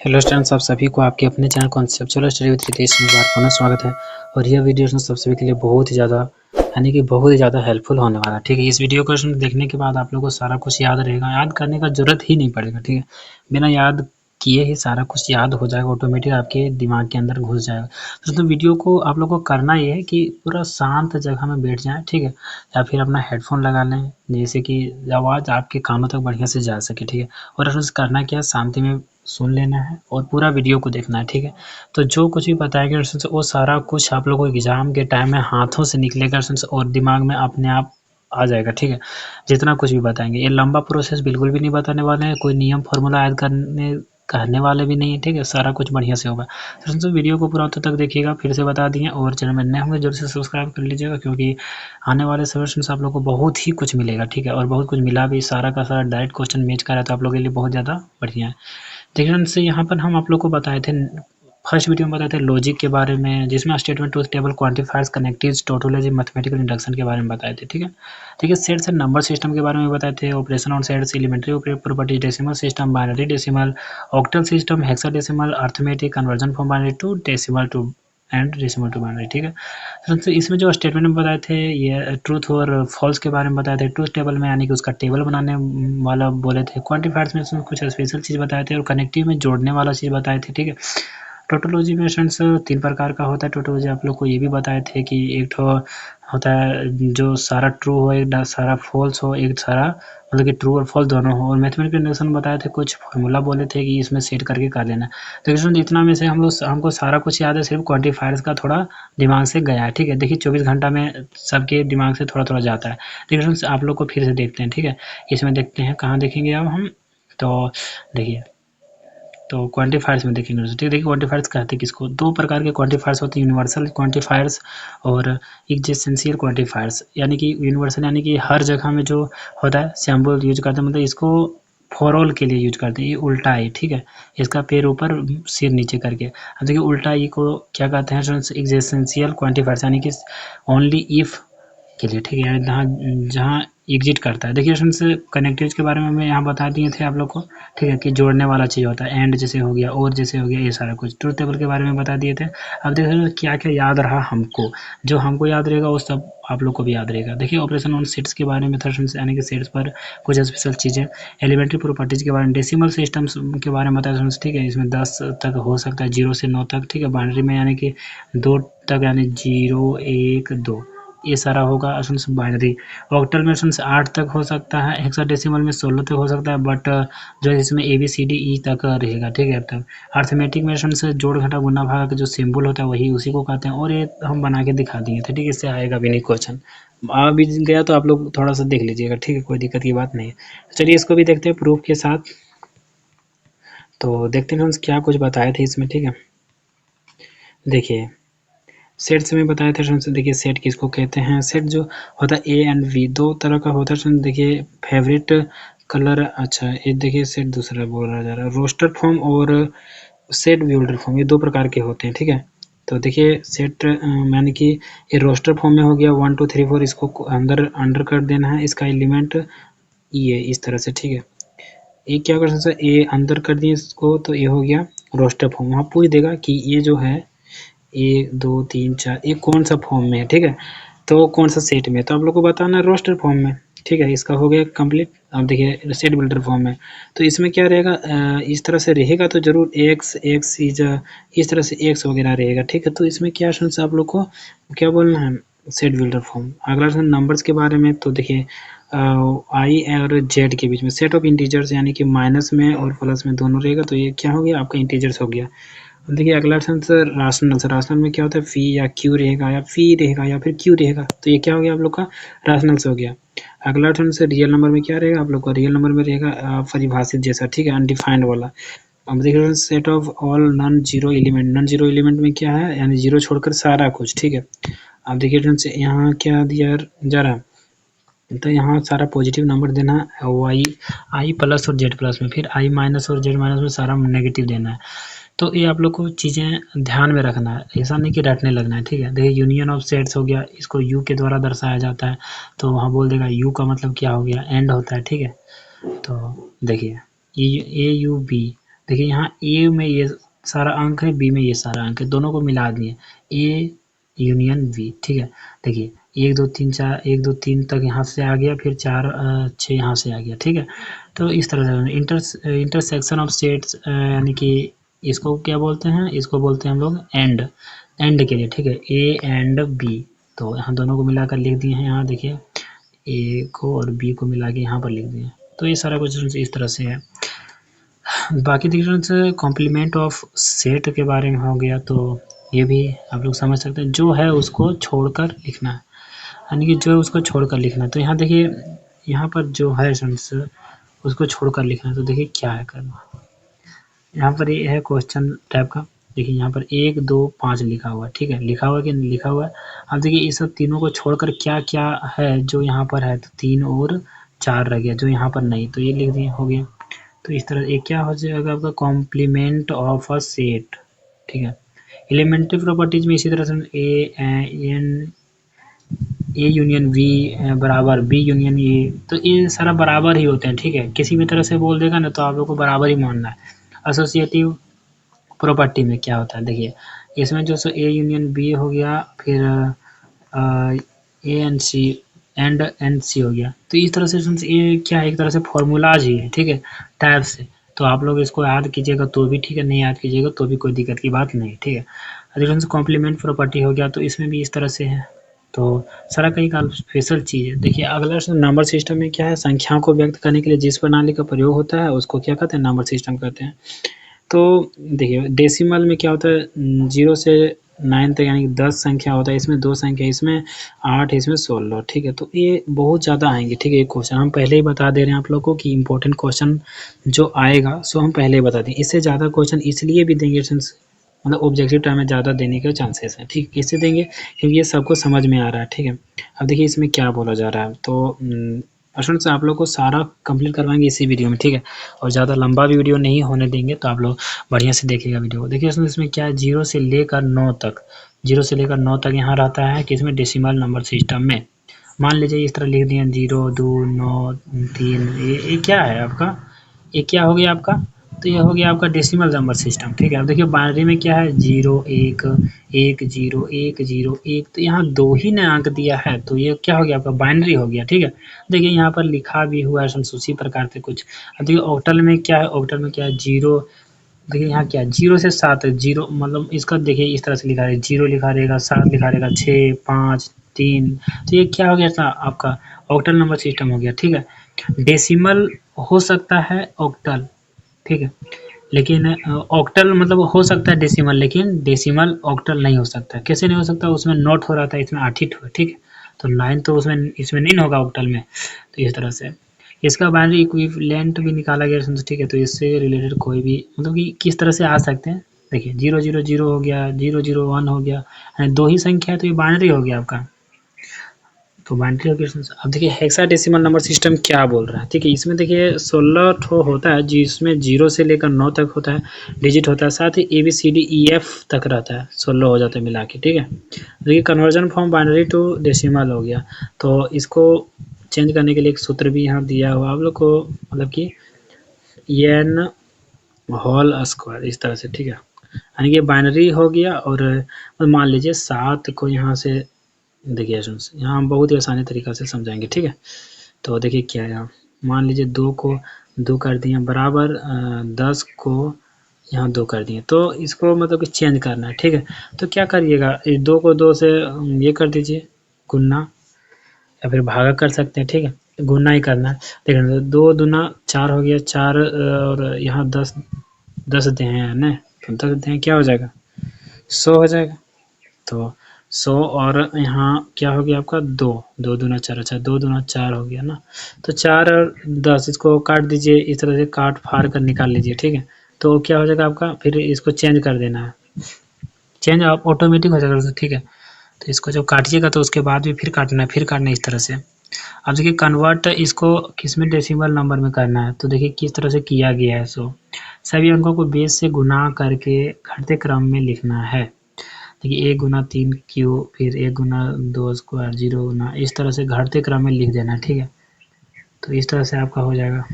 Hello students, आप सभी को आपके अपने channel conceptual study with Ritesh में बार पुनः स्वागत है। और यह वीडियो सब सभी के लिए बहुत ही ज़्यादा हेल्पफुल होने वाला है। ठीक है, इस वीडियो को देखने के बाद आप लोगों को सारा कुछ याद रहेगा, याद करने का ज़रूरत ही नहीं पड़ेगा। ठीक है, बिना याद किए ही सारा कुछ याद हो जाएगा, ऑटोमेटिक आपके दिमाग के अंदर घुस जाएगा। तो वीडियो को आप लोगों को करना ये है कि पूरा शांत जगह में बैठ जाएँ, ठीक है, या फिर अपना हेडफोन लगा लें जिससे कि आवाज़ आपके कानों तक बढ़िया से जा सके। ठीक है, और करना क्या है, शांति में सुन लेना है और पूरा वीडियो को देखना है। ठीक है, तो जो कुछ भी बताएंगे वो सारा कुछ आप लोगों को एग्जाम के टाइम में हाथों से निकलेगा और दिमाग में अपने आप आ जाएगा। ठीक है, जितना कुछ भी बताएंगे, ये लंबा प्रोसेस बिल्कुल भी नहीं बताने वाले हैं, कोई नियम फार्मूला ऐड कहने वाले भी नहीं है। ठीक है, सारा कुछ बढ़िया से होगा। तो वीडियो को पूरा अंत तक देखिएगा, फिर से बता दिए, और चैनल में नए होंगे जरूर से सब्सक्राइब कर लीजिएगा, क्योंकि आने वाले समय से आप लोग को बहुत ही कुछ मिलेगा। ठीक है, और बहुत कुछ मिला भी, सारा का सारा डायरेक्ट क्वेश्चन मैच करा, तो आप लोगों के लिए बहुत ज़्यादा बढ़िया है। देखिए से यहाँ पर हम आप लोग को बताए थे, फर्स्ट वीडियो में बताए थे लॉजिक के बारे में, जिसमें statement, truth table, quantifiers, connectives, tautology, mathematical induction के बारे में बताए थे। ठीक है, देखिए सेट्स एंड नंबर सिस्टम के बारे में बताए थे, operation on sets, elementary properties, decimal system, binary decimal, octal system, hexadecimal, arithmetic, conversion from binary to decimal to and decimal to binary. ठीक है, तो इसमें जो स्टेटमेंट में बताए थे, ये ट्रूथ और फॉल्स के बारे में बताए थे। ट्रूथ टेबल में यानी कि उसका टेबल बनाने वाला बोले थे। क्वांटिफायर्स में उसमें कुछ स्पेशल चीज़ बताए थे, और कनेक्टिव में जोड़ने वाला चीज़ बताए थे। ठीक है, टोटोलॉजी में स्टूडेंट्स 3 प्रकार का होता है। टोटोलॉजी आप लोग को ये भी बताए थे कि एक ठो होता है जो सारा ट्रू हो, एक सारा फॉल्स हो, एक सारा मतलब कि ट्रू और फॉल्स दोनों हो। और मैथमेटिकल इंडक्शन बताए थे, कुछ फार्मूला बोले थे कि इसमें सेट करके कर लेना। तो स्टूडेंट इतना में से हमको सारा कुछ याद है, सिर्फ क्वांटिफायर्स का थोड़ा दिमाग से गया है। ठीक है, देखिए 24 घंटा में सबके दिमाग से थोड़ा थोड़ा जाता है। देखिए स्टूडेंट्स, आप लोग को फिर से देखते हैं। ठीक है, इसमें देखते हैं, कहाँ देखेंगे अब हम, तो देखिए, तो क्वांटिफायर्स में देखेंगे। ठीक है, देखिए क्वांटिफायर्स कहते हैं किसको, 2 प्रकार के क्वांटिफायर्स होते हैं, यूनिवर्सल क्वांटिफायर्स और एक्जिस्टेंशियल क्वांटिफायर्स। यानी कि यूनिवर्सल यानी कि हर जगह में जो होता है सिंबल यूज करते हैं, मतलब इसको फॉर ऑल के लिए यूज करते हैं। ये उल्टा है, ठीक है, इसका पैर ऊपर सिर नीचे करके। अब देखिए उल्टा ई को क्या कहते हैं, एक्जिस्टेंशियल क्वांटिफायर्स, यानी कि ओनली इफ के लिए। ठीक है, जहाँ जहाँ एग्जिट करता है। देखिए स्टूडेंट्स, कनेक्टिव्स के बारे में मैं यहाँ बता दिए थे आप लोग को। ठीक है, कि जोड़ने वाला चीज़ होता है, एंड जैसे हो गया, और जैसे हो गया, ये सारा कुछ। ट्रूथ टेबल के बारे में बता दिए थे। अब देखिए क्या क्या याद रहा हमको, जो हमको याद रहेगा वो सब आप लोग को भी याद रहेगा। देखिए ऑपरेशन ऑन सेट्स के बारे में था, यानी कि सेट्स पर कुछ स्पेशल चीज़ें। एलिमेंट्री प्रॉपर्टीज के बारे में, डेसिमल सिस्टम्स के बारे में बताया। ठीक है, इसमें 10 तक हो सकता है, 0 से 9 तक। ठीक है, बाइनरी में यानी कि 2 तक, यानी 0 1 2, ये सारा होगा बाइनरी। ऑक्टल में 8 तक हो सकता है, हेक्साडेसिमल में 16 तक हो सकता है, बट जो इसमें ABCDE तक रहेगा। ठीक है, तब अर्थमेटिक में से जोड़ घटा गुना भाग का जो सिंबल होता है वही उसी को कहते हैं, और ये हम बना के दिखा दिए थे। ठीक है, इससे आएगा भी नहीं क्वेश्चन, आ भी गया तो आप लोग थोड़ा सा देख लीजिएगा। ठीक है, कोई दिक्कत की बात नहीं है। चलिए इसको भी देखते हैं प्रूफ के साथ। तो देखते हैं क्या कुछ बताए थे इसमें। ठीक है, देखिए सेट्स में बताया था स्टूडेंट्स। देखिए सेट किसको कहते हैं, सेट जो होता है ए एंड वी, 2 तरह का होता है स्टूडेंट। देखिए फेवरेट कलर, अच्छा ये देखिए सेट दूसरा बोला जा रहा है, रोस्टर फॉर्म और सेट बिल्डर फॉर्म, ये 2 प्रकार के होते हैं। ठीक है, तो देखिए सेट यानी कि ये रोस्टर फॉर्म में हो गया 1 2 3 4, इसको अंडर कर देना है, इसका एलिमेंट ये इस तरह से। ठीक है, ये क्या कर सकते हैं, ए अंदर कर दिए इसको, तो ये हो गया रोस्टर फॉर्म। वहाँ पूछ देगा कि ये जो है 1 2 3 4 ये कौन सा फॉर्म में है। ठीक है, तो कौन सा सेट में, तो आप लोग को बताना है रोस्टर फॉर्म में। ठीक है, इसका हो गया कंप्लीट। अब देखिए सेट बिल्डर फॉर्म में, तो इसमें क्या रहेगा, इस तरह से रहेगा तो जरूर एक्स एक्स इज, इस तरह से एक्स वगैरह रहेगा। ठीक है, तो इसमें क्या सुन आप लोग को क्या बोलना है, सेट बिल्डर फॉर्म। अगला नंबर्स के बारे में, तो देखिए आई और जेड के बीच में सेट ऑफ इंटीजर्स, यानी कि माइनस में और प्लस में दोनों रहेगा, तो ये क्या हो गया आपका इंटीजर्स हो गया। देखिए अगला सेंसर राशनल, राशनल में क्या होता है, फी या क्यू रहेगा, या फी रहेगा, या फिर क्यू रहेगा, तो ये क्या हो गया आप लोग का राशनल से हो गया। अगला सेंसर रियल नंबर में क्या रहेगा आप लोग का, रियल नंबर में रहेगा परिभाषित जैसा। ठीक है, अनडिफाइंड वाला। अब देखिए set of all non zero element, non zero element में क्या है, यानी जीरो छोड़कर सारा कुछ। ठीक है, अब देखिए यहाँ क्या दिया जा रहा है, तो यहाँ सारा पॉजिटिव नंबर देना है, वाई आई प्लस और जेड प्लस में, फिर आई माइनस और जेड माइनस में सारा नेगेटिव देना है। तो ये आप लोग को चीज़ें ध्यान में रखना है, ऐसा नहीं कि रटने लगना है। ठीक है, देखिए यूनियन ऑफ सेट्स हो गया, इसको यू के द्वारा दर्शाया जाता है, तो वहाँ बोल देगा यू का मतलब क्या हो गया, एंड होता है। ठीक है, तो देखिए AUB, देखिए यहाँ ए में ये सारा अंक है, बी में ये सारा अंक है, दोनों को मिला दिए ए यूनियन बी, ठीक है। देखिए 1 2 3 4 1 2 3 तक यहाँ से आ गया, फिर 4 6 यहाँ से आ गया, ठीक है। तो इस तरह से इंटरसेक्शन ऑफ सेट्स यानी कि इसको क्या बोलते हैं, इसको बोलते हैं हम लोग एंड के लिए, ठीक है, ए एंड बी। तो यहाँ दोनों को मिलाकर लिख दिए हैं, यहाँ देखिए ए को और बी को मिला के यहाँ पर लिख दिए। तो ये सारा कुछ इस तरह से है। बाकी डिफरेंस कॉम्प्लीमेंट ऑफ सेट के बारे में हो गया, तो ये भी आप लोग समझ सकते हैं, जो है उसको छोड़कर लिखना है, यानी कि जो है उसको छोड़कर लिखना है। तो यहाँ देखिए यहाँ पर जो है सेंस उसको छोड़कर लिखना है, तो देखिए क्या है करना। यहाँ पर ये है क्वेश्चन टाइप का, देखिए यहाँ पर 1 2 5 लिखा हुआ है, ठीक है, लिखा हुआ है कि नहीं लिखा हुआ है। अब देखिए इस सब तीनों को छोड़कर क्या क्या है जो यहाँ पर है, तो 3 और 4 रह गया जो यहाँ पर नहीं, तो ये लिख दिए, हो गया। तो इस तरह एक क्या हो जाएगा आपका कॉम्प्लीमेंट ऑफ अ सेट, ठीक है। एलिमेंट्री प्रॉपर्टीज में इसी तरह से ए यूनियन बी बराबर बी यूनियन ए, तो ये सारा बराबर ही होते हैं, ठीक है। किसी भी तरह से बोल देगा ना तो आप लोग को बराबर ही मानना है। एसोसिएटिव प्रॉपर्टी में क्या होता है, देखिए इसमें जो सो ए यूनियन बी हो गया, फिर ए एन सी एंड सी हो गया। तो इस तरह से ये क्या है, एक तरह से फॉर्मूलाज ही है, ठीक है, टाइप से। तो आप लोग इसको याद कीजिएगा तो भी ठीक है, नहीं याद कीजिएगा तो भी कोई दिक्कत की बात नहीं, ठीक है। अधिकांश कॉम्प्लीमेंट प्रॉपर्टी हो गया, तो इसमें भी इस तरह से है। तो सारा कहीं का स्पेशल चीज़ है। देखिए अगला नंबर सिस्टम में क्या है, संख्याओं को व्यक्त करने के लिए जिस प्रणाली का प्रयोग होता है उसको क्या कहते हैं, नंबर सिस्टम कहते हैं। तो देखिए डेसिमल में क्या होता है, 0 से 9 तक यानी कि 10 संख्या होता है, इसमें 2 संख्या, इसमें 8, इसमें 16, ठीक है। तो ये बहुत ज़्यादा आएंगे, ठीक है। ये क्वेश्चन हम पहले ही बता दे रहे हैं आप लोगों को कि इंपॉर्टेंट क्वेश्चन जो आएगा सो हम पहले ही बता दें। इससे ज़्यादा क्वेश्चन इसलिए भी देंगे मतलब ऑब्जेक्टिव टाइम में ज़्यादा देने के चांसेस हैं, ठीक। किससे देंगे, क्योंकि ये सबको समझ में आ रहा है, ठीक है। अब देखिए इसमें क्या बोला जा रहा है, तो स्टूडेंट्स आप लोग को सारा कंप्लीट करवाएंगे इसी वीडियो में, ठीक है। और ज़्यादा लंबा भी वीडियो नहीं होने देंगे, तो आप लोग बढ़िया से देखिएगा वीडियो को। देखिए इसमें क्या है, 0 से लेकर 9 तक, 0 से लेकर 9 तक यहाँ रहता है किसमें, डेसिमल नंबर सिस्टम में। मान लीजिए इस तरह लिख दिए 0 2 9 3, ये क्या है आपका, ये क्या हो गया आपका, तो ये हो गया आपका डेसिमल नंबर सिस्टम, ठीक है। अब देखिए बाइनरी में क्या है, 0 1 1 0 1 0 1, तो यहाँ 2 ही ने अंक दिया है, तो ये क्या हो गया आपका बाइनरी हो गया, ठीक है। देखिए यहाँ पर लिखा भी हुआ है उसी प्रकार से कुछ। अब देखिए ऑक्टल में क्या है, ऑक्टल में क्या है, 0, देखिए यहाँ क्या है 0 से 7 है, 0 मतलब इसका देखिए इस तरह से लिखा है, 0 लिखा रहेगा, 7 लिखा रहेगा, 6 5 3, तो ये क्या हो गया था आपका ऑक्टल नंबर सिस्टम हो गया, ठीक है। डेसिमल हो सकता है ऑक्टल, ठीक है, लेकिन ऑक्टल मतलब हो सकता है डेसिमल, लेकिन डेसिमल ऑक्टल नहीं हो सकता। कैसे नहीं हो सकता, उसमें नोट हो रहा था, इसमें 8 ही हो, ठीक है। तो 9 तो उसमें इसमें नहीं होगा ऑक्टल में। तो इस तरह से इसका बाइनरी इक्विवेलेंट भी निकाला गया, ठीक है। तो इससे रिलेटेड कोई भी मतलब कि किस तरह से आ सकते हैं, देखिए 0 0 0 हो गया, 0 0 1 हो गया, 2 ही संख्या है तो ये बाइनरी हो गया आपका। तो बाइनरी ऑपरेशन। अब देखिए हेक्साडेसिमल नंबर सिस्टम क्या बोल रहा है, ठीक है। इसमें देखिए 16 ठो होता है, जिसमें 0 से लेकर 9 तक होता है, डिजिट होता है, साथ ही ABCDEF तक रहता है, 16 हो जाता है मिला के, ठीक है। देखिए conversion from binary to decimal हो गया, तो इसको चेंज करने के लिए एक सूत्र भी यहाँ दिया हुआ आप लोग को, मतलब कि n होल स्क्वायर इस तरह से, ठीक है। यानी कि बाइनरी हो गया, और मान लीजिए 7 को यहाँ से देखिए यहाँ हम बहुत ही आसानी तरीक़ा से समझाएंगे, ठीक है। तो देखिए क्या है, मान लीजिए 2 को 2 कर दिए बराबर 10 को यहाँ 2 कर दिए, तो इसको मतलब कि चेंज करना है, ठीक है। तो क्या करिएगा, इस 2 को 2 से ये कर दीजिए गुना, या फिर भागा कर सकते हैं, ठीक है। गुना ही करना है, देखिए 2 दूना 4 हो गया, 4 और यहाँ 10 10 दे हैं ना, तो 10 दे क्या हो जाएगा, 100 हो जाएगा। तो 100 और यहाँ क्या हो गया आपका 2 2 दूना 4, अच्छा 2 दूना 4 हो गया ना। तो 4 और 10 इसको काट दीजिए, इस तरह से काट फाड़ कर निकाल लीजिए, ठीक है। तो क्या हो जाएगा आपका, फिर इसको चेंज कर देना है, चेंज आप ऑटोमेटिक हो जाएगा, ठीक है। तो इसको जब काटिएगा तो उसके बाद भी फिर काटना है, फिर काटना है इस तरह से। अब देखिए कन्वर्ट इसको किसमें डेसिमल नंबर में करना है, तो देखिए किस तरह से किया गया है। सो सभी अंकों को बेस से गुना करके घटते क्रम में लिखना है। देखिए 1 गुना 3 क्यू, फिर 1 गुना 2 स्क्वायर, 0 गुना, इस तरह से घटते क्रम में लिख देना है, ठीक है। तो इस तरह से आपका हो जाएगा।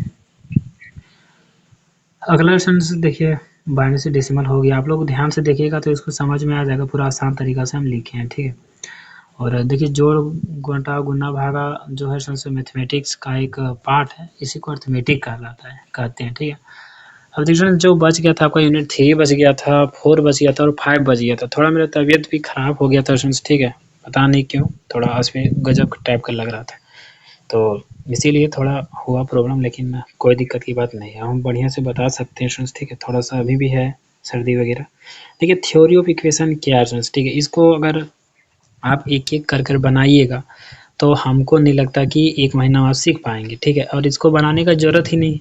अगला सेंटेंस देखिए, बाइनरी से डेसिमल हो गया। आप लोग ध्यान से देखिएगा तो इसको समझ में आ जाएगा, पूरा आसान तरीका से हम लिखे हैं, ठीक है। और देखिए जोड़, घटा, गुना, भागा जो है सेंस मैथमेटिक्स का एक पार्ट है, इसी को अर्थमेटिक कहलाता है, कहते हैं, ठीक है। अब देखिए जो बच गया था आपका यूनिट 3 बच गया था, 4 बच गया था और 5 बच गया था। थोड़ा मेरा तबीयत भी खराब हो गया था सेंस, ठीक है, पता नहीं क्यों, थोड़ा इसमें गजब टाइप का लग रहा था, तो इसीलिए थोड़ा हुआ प्रॉब्लम, लेकिन कोई दिक्कत की बात नहीं है, हम बढ़िया से बता सकते हैं स्टूडेंट्स, ठीक है। थोड़ा सा अभी भी है सर्दी वगैरह। देखिए थ्योरी ऑफ इक्वेशन क्या है स्टूडेंट्स, ठीक है, इसको अगर आप एक-एक कर कर बनाइएगा तो हमको नहीं लगता कि 1 महीना में आप सीख पाएँगे, ठीक है। और इसको बनाने का ज़रूरत ही नहीं,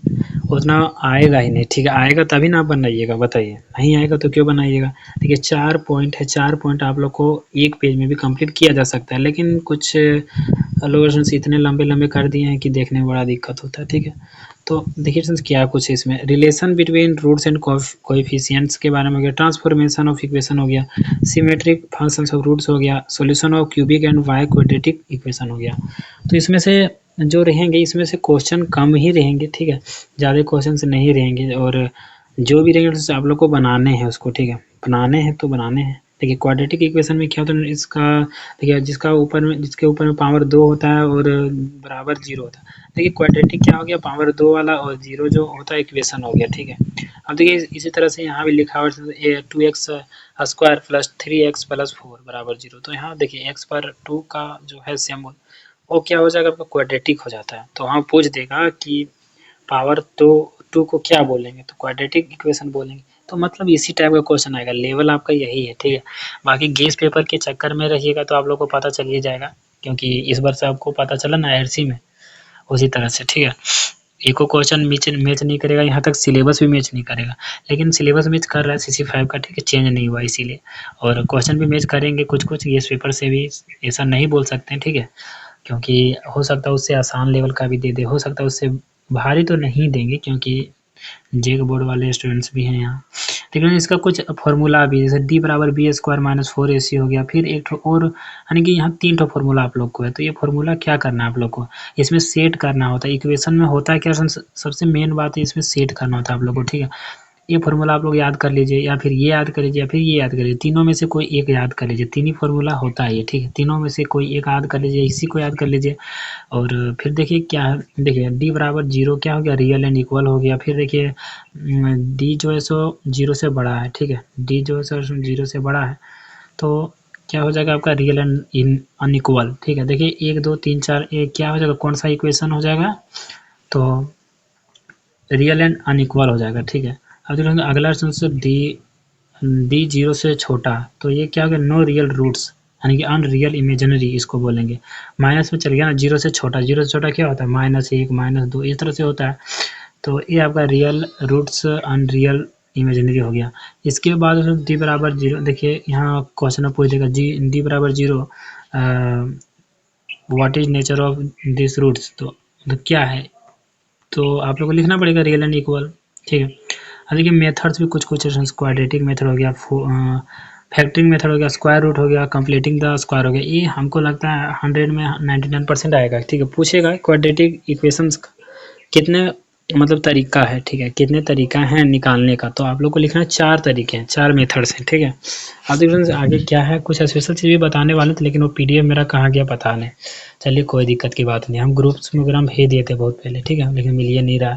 उतना आएगा ही नहीं, ठीक है। आएगा तभी ना आप बनाइएगा, बताइए, नहीं आएगा तो क्यों बनाइएगा। देखिए 4 पॉइंट है, 4 पॉइंट आप लोग को एक पेज में भी कंप्लीट किया जा सकता है, लेकिन कुछ लोग इतने लंबे-लंबे कर दिए हैं कि देखने में बड़ा दिक्कत होता है, ठीक है। तो देखिए फ्रेंड्स क्या कुछ इसमें relation between roots and coefficients के बारे में हो गया, ट्रांसफॉर्मेशन ऑफ इक्वेशन हो गया, सिमेट्रिक फंक्शंस ऑफ रूट्स हो गया, solution of cubic and Y quadratic equation हो गया। तो इसमें से जो रहेंगे, इसमें से क्वेश्चन कम ही रहेंगे, ठीक है, ज़्यादा क्वेश्चन नहीं रहेंगे, और जो भी रहेंगे आप लोग को बनाने हैं उसको, ठीक है, बनाने हैं तो बनाने हैं। देखिए क्वाड्रेटिक इक्वेशन में क्या होता है, इसका देखिए जिसके ऊपर में पावर 2 होता है और बराबर 0 होता है। देखिए क्वाड्रेटिक क्या हो गया, पावर 2 वाला, और 0 जो होता है इक्वेशन हो गया, ठीक है। अब देखिए इसी तरह से यहाँ भी लिखा हुआ है 2x square plus 3x plus 4 बराबर 0। तो यहाँ देखिए x पर 2 का जो है सिंबल वो क्या हो जाएगा, आपका क्वाड्रेटिक हो जाता है। तो वहाँ पूछ देगा कि पावर तो 2 को क्या बोलेंगे, तो क्वाड्रेटिक इक्वेशन बोलेंगे। तो मतलब इसी टाइप का क्वेश्चन आएगा, लेवल आपका यही है, ठीक है। बाकी गेस पेपर के चक्कर में रहिएगा तो आप लोग को पता चल ही जाएगा, क्योंकि इस बार से आपको पता चला ना आईआरसी में, उसी तरह से, ठीक है। एको क्वेश्चन मैच नहीं करेगा, यहाँ तक सिलेबस भी मैच नहीं करेगा, लेकिन सिलेबस मैच कर रहा है CC5 का, ठीक है, चेंज नहीं हुआ इसीलिए। और क्वेश्चन भी मैच करेंगे कुछ गेस पेपर से भी, ऐसा नहीं बोल सकते हैं, ठीक है, क्योंकि हो सकता है उससे आसान लेवल का भी दे दे, हो सकता है उससे भारी तो नहीं देंगे, क्योंकि जेक बोर्ड वाले स्टूडेंट्स भी हैं यहाँ। लेकिन इसका कुछ फॉर्मूला भी, जैसे डी बराबर बी स्क्वायर माइनस 4AC हो गया, फिर एक और, यानी कि यहाँ 3 ठो फॉर्मूला आप लोग को है। तो ये फॉर्मूला क्या करना है आप लोग को, इसमें सेट करना होता है। इक्वेशन में होता है क्या, सबसे मेन बात है इसमें सेट करना होता है आप लोग को, ठीक है। ये फॉर्मूला आप लोग याद कर लीजिए, या फिर ये याद कर लीजिए, या फिर ये याद कर लीजिए, तीनों में से कोई एक याद कर लीजिए। 3 ही फॉर्मूला होता है ये, ठीक है, तीनों में से कोई एक याद कर लीजिए, इसी को याद कर लीजिए। और फिर देखिए क्या है, देखिए डी बराबर 0 क्या हो गया, रियल एंड इक्वल हो गया। फिर देखिए डी जो है सो 0 से बड़ा है, ठीक है, डी जो है सो 0 से बड़ा है, तो क्या हो जाएगा आपका रियल एंड अनइक्वल, ठीक है। देखिए 1 2 3 4 क्या हो जाएगा, कौन सा इक्वेशन हो जाएगा, तो रियल एंड अनइक्वल हो जाएगा, ठीक है। अब देखिए अगला सेंस डी 0 से छोटा, तो ये क्या हो गया, नो रियल रूट्स, यानी कि अनरियल इमेजिनरी इसको बोलेंगे। माइनस में चल गया ना, 0 से छोटा, 0 से छोटा क्या होता है, -1 -2 इस तरह से होता है। तो ये आपका रियल रूट्स अनरियल इमेजिनरी हो गया। इसके बाद डी बराबर 0, देखिए यहाँ क्वेश्चन में पूछ देगा जी डी बराबर 0 what is nature of this roots, तो क्या है, तो आप लोग को लिखना पड़ेगा रियल एंड इक्वल, ठीक है। अब देखिए मेथड्स भी कुछ क्वाड्रेटिक मेथड हो गया, फैक्टरिंग मेथड हो गया, स्क्वायर रूट हो गया, कंप्लीटिंग द स्क्वायर हो गया। ये हमको लगता है 100 में 99% आएगा, ठीक है। पूछेगा क्वाड्रेटिक इक्वेशंस कितने मतलब तरीका है, ठीक है, कितने तरीका हैं निकालने का, तो आप लोग को लिखना है 4 तरीके हैं, 4 मेथड्स हैं, ठीक है। अब देखिए आगे क्या है, कुछ स्पेशल चीज़ भी बताने वाले थे, लेकिन वो PDF मेरा कहाँ गया पता नहीं। चलिए कोई दिक्कत की बात नहीं, हम ग्रुप्स में वगैरह भेज दिए थे बहुत पहले, ठीक है, लेकिन मिल ही नहीं रहा।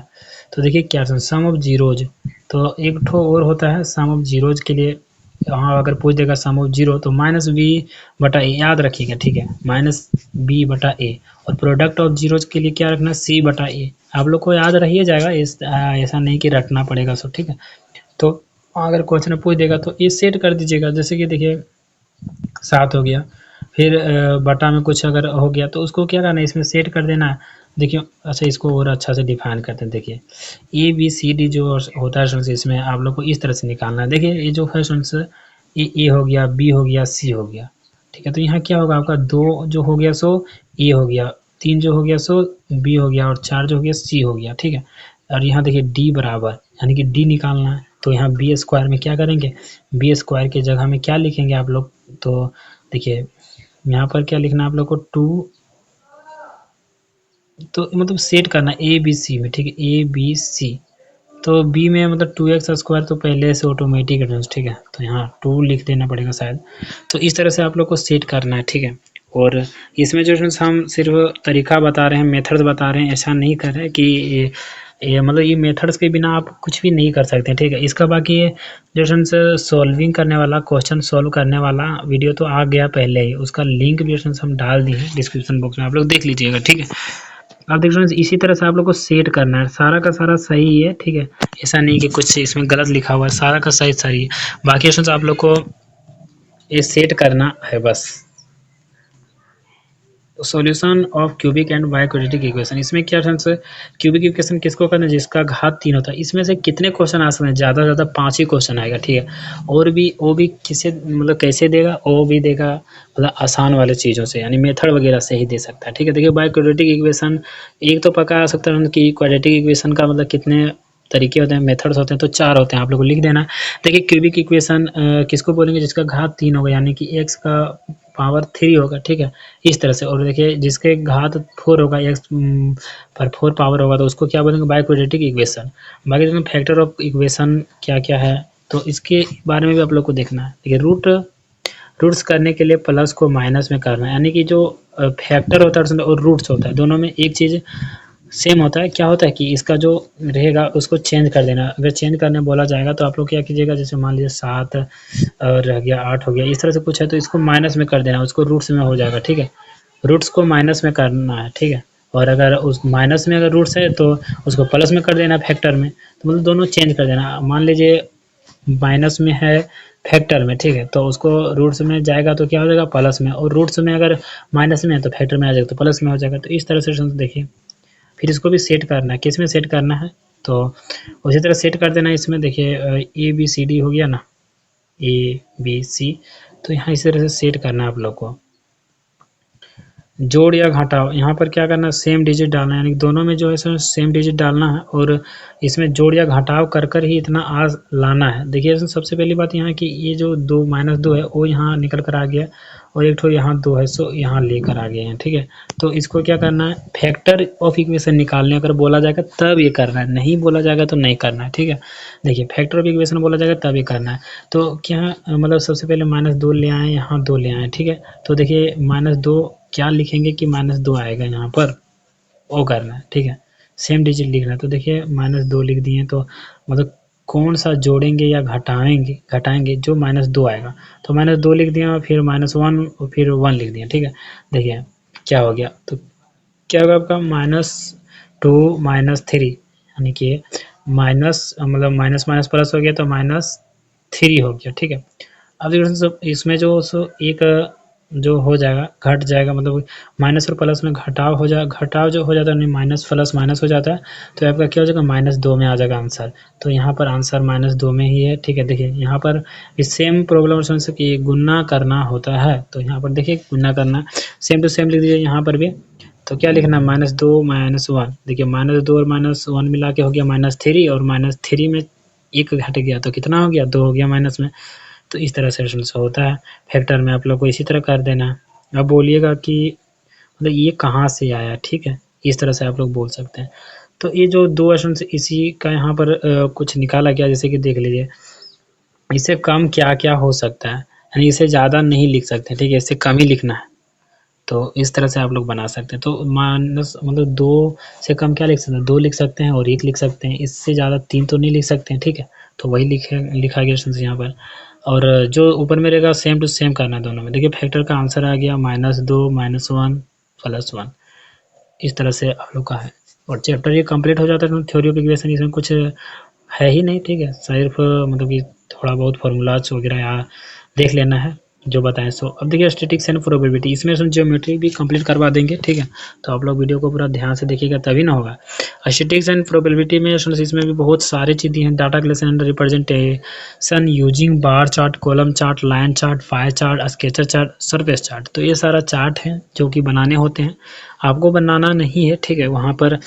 तो देखिए क्या सम ऑफ जीरोज, तो एक ठो और होता है सम ऑफ जीरोज के लिए, वहाँ अगर पूछ देगा सम ऑफ 0 तो -b/a याद रखिएगा, ठीक है, -b/a। और प्रोडक्ट ऑफ जीरोज के लिए क्या रखना है, c/a। आप लोग को याद रहिए जाएगा, ऐसा नहीं कि रटना पड़ेगा सब, ठीक है। तो अगर क्वेश्चन में पूछ देगा तो ये सेट कर दीजिएगा, जैसे कि देखिए 7 हो गया, फिर बटा में कुछ अगर हो गया तो उसको क्या करना है, इसमें सेट कर देना है। देखिए अच्छा इसको और अच्छा से डिफाइन करते हैं, देखिए ABCD जो होता है स्टूडेंट्स, इसमें आप लोग को इस तरह से निकालना है। देखिए ये जो है स्टूडेंट्स, ए हो गया, बी हो गया, सी हो गया, ठीक है। तो यहाँ क्या होगा आपका 2 जो हो गया सो ए हो गया, 3 जो हो गया सो बी हो गया, और 4 जो हो गया सी हो गया, ठीक है। और यहाँ देखिए डी बराबर, यानी कि डी निकालना है, तो यहाँ बी स्क्वायर में क्या करेंगे, बी स्क्वायर की जगह में क्या लिखेंगे आप लोग, तो देखिए यहाँ पर क्या लिखना है आप लोग को 2, तो मतलब सेट करना ए बी सी में, ठीक है, ए बी सी, तो बी में मतलब 2x² तो पहले से ऑटोमेटिक है, ठीक है, तो यहाँ 2 लिख देना पड़ेगा शायद। तो इस तरह से आप लोग को सेट करना है, ठीक है। और इसमें जो हम सिर्फ तरीका बता रहे हैं, मेथड्स बता रहे हैं, ऐसा नहीं कर रहे हैं कि ये मतलब ये मेथड्स के बिना आप कुछ भी नहीं कर सकते, ठीक है। इसका बाकी जो सॉल्विंग करने वाला, क्वेश्चन सॉल्व करने वाला वीडियो तो आ गया पहले ही, उसका लिंक भी हम डाल दिए हैं डिस्क्रिप्शन बॉक्स में, आप लोग देख लीजिएगा, ठीक है। आप देख रहे इसी तरह से आप लोग को सेट करना है, सारा का सारा सही है, ठीक है। ऐसा नहीं कि कुछ इसमें गलत लिखा हुआ है, सारा का सही है। बाकी क्वेश्चन आप लोग को ये सेट करना है बस। Solution of cubic and by quadratic equation, इसमें क्या क्यूबिक इक्वेशन किसको करना है, जिसका घात 3 होता है। इसमें से कितने क्वेश्चन आ सकते हैं, ज़्यादा से ज़्यादा 5 ही क्वेश्चन आएगा, ठीक है। और भी वो भी किसे मतलब कैसे देगा, वो भी देगा मतलब आसान वाले चीज़ों से, यानी मेथड वगैरह से ही दे सकता है, ठीक है। देखिए बाय क्वाड्रेटिक इक्वेशन एक तो पक्का आ सकता है कि क्वाड्रेटिक इक्वेशन का मतलब कितने तरीके होते हैं, मेथड्स होते हैं, तो 4 होते हैं, आप लोग को लिख देना। देखिए क्यूबिक इक्वेशन किसको बोलेंगे, जिसका घात 3 होगा, यानी कि x का पावर 3 होगा, ठीक है, इस तरह से। और देखिए जिसके घात 4 होगा, x पर 4 पावर होगा, तो उसको क्या बोलेंगे, बाय क्वाड्रेटिक इक्वेशन। बाकी फैक्टर ऑफ इक्वेशन क्या क्या है, तो इसके बारे में भी आप लोग को देखना है। देखिए रूट्स करने के लिए प्लस को माइनस में करना है, यानी कि जो फैक्टर होता है और रूट्स होता है, दोनों में एक चीज़ सेम होता है। क्या होता है कि इसका जो रहेगा उसको चेंज कर देना। अगर चेंज करने बोला जाएगा तो आप लोग क्या कीजिएगा, जैसे मान लीजिए 7 रह गया, 8 हो गया, इस तरह से कुछ है, तो इसको माइनस में कर देना, उसको रूट्स में हो जाएगा, ठीक है। रूट्स को माइनस में करना है, ठीक है। और अगर उस माइनस में अगर रूट्स है तो उसको प्लस में कर देना फैक्टर में, तो मतलब दोनों चेंज कर देना। मान लीजिए माइनस में है फैक्टर में, ठीक है, तो उसको रूट्स में जाएगा तो क्या हो जाएगा, प्लस में। और रूट्स में अगर माइनस में है तो फैक्टर में आ जाएगा, तो प्लस में हो जाएगा। तो इस तरह से देखिए फिर इसको भी सेट करना है, किस में सेट करना है, तो उसी तरह सेट कर देना। इसमें देखिए ABCD हो गया ना, ABC, तो यहाँ इस तरह से सेट करना है आप लोग को। जोड़ या घटाव, यहाँ पर क्या करना है, सेम डिजिट डालना है, यानी दोनों में जो है सेम डिजिट डालना है, और इसमें जोड़ या घटाव कर कर ही इतना आज लाना है। देखिए सबसे पहली बात यहाँ कि ये जो 2 -2 है वो यहाँ निकल कर आ गया, और एक ठो यहाँ 2 है, सो यहाँ लेकर आ गए हैं, ठीक है। तो इसको क्या करना है, फैक्टर ऑफ इक्वेशन निकालने अगर बोला जाएगा तब ये करना है, नहीं बोला जाएगा तो नहीं करना है, ठीक है। देखिए फैक्टर ऑफ इक्वेशन बोला जाएगा तब ये करना है। तो क्या मतलब सबसे पहले -2 ले आए, यहाँ 2 ले आए, ठीक है। तो देखिए -2 क्या लिखेंगे कि -2 आएगा यहाँ पर, वो करना है, ठीक है। सेम डिजिट लिखना है, तो देखिए -2 लिख दिए, तो मतलब कौन सा जोड़ेंगे या घटाएंगे जो -2 आएगा, तो -2 लिख दिया, फिर -1 और फिर 1 लिख दिया, ठीक है। देखिए क्या हो गया, तो क्या होगा आपका -2 -3, यानी कि माइनस मतलब माइनस माइनस प्लस हो गया तो -3 हो गया, ठीक है। अब इसमें जो एक जो हो जाएगा, घट जाएगा, मतलब माइनस और प्लस में घटाव जो हो जाता है, नहीं माइनस प्लस माइनस हो जाता है, तो आपका क्या हो जाएगा, -2 में आ जाएगा आंसर। तो यहाँ पर आंसर -2 में ही है, ठीक है। देखिए यहाँ पर इस सेम प्रॉब्लम समझ सकते, गुना करना होता है, तो यहाँ पर देखिए गुना करना, सेम टू सेम लिख दीजिए यहाँ पर भी। तो क्या लिखना, -2 -1, देखिए -2 और -1 मिला के हो गया -3, और -3 में एक घट गया तो कितना हो गया, 2 हो गया माइनस में। तो इस तरह से होता है फैक्टर में, आप लोग को इसी तरह कर देना है। अब बोलिएगा कि मतलब ये कहाँ से आया, ठीक है, इस तरह से आप लोग बोल सकते हैं। तो ये जो 2 ऑप्शन इसी का यहाँ पर कुछ निकाला गया, जैसे कि देख लीजिए, इससे कम क्या क्या हो सकता है, यानी इसे ज़्यादा नहीं लिख सकते, ठीक है, इससे कम ही लिखना है। तो इस तरह से आप लोग बना सकते हैं। तो माइनस मतलब 2 से कम क्या लिख सकते हैं, 2 लिख सकते हैं और 1 लिख सकते हैं, इससे ज़्यादा 3 तो नहीं लिख सकते हैं, ठीक है। तो वही लिखा गया यहाँ पर। और जो ऊपर में रहेगा सेम टू सेम करना है दोनों में। देखिए फैक्टर का आंसर आ गया -2 -1 +1, इस तरह से आप लोग का है। और चैप्टर ये कंप्लीट हो जाता है। थ्योरी ऑफ इक्वेशन इसमें कुछ है ही नहीं, ठीक है, सिर्फ मतलब कि थोड़ा बहुत फार्मूलाज वगैरह यहाँ देख लेना है जो बताएं सो। अब देखिए स्टैटिस्टिक्स एंड प्रोबेबिलिटी, इसमें हम ज्योमेट्री भी कंप्लीट करवा देंगे, ठीक है। तो आप लोग वीडियो को पूरा ध्यान से देखिएगा तभी ना होगा। स्टैटिस्टिक्स एंड प्रोबेबिलिटी में इसमें भी बहुत सारी चीज़ें हैं, data collection and representation using bar chart, column chart, line chart, pie chart, sketcher chart, surface chart. तो ये सारा चार्ट है जो कि बनाने होते हैं, आपको बनाना नहीं है, ठीक है। वहाँ पर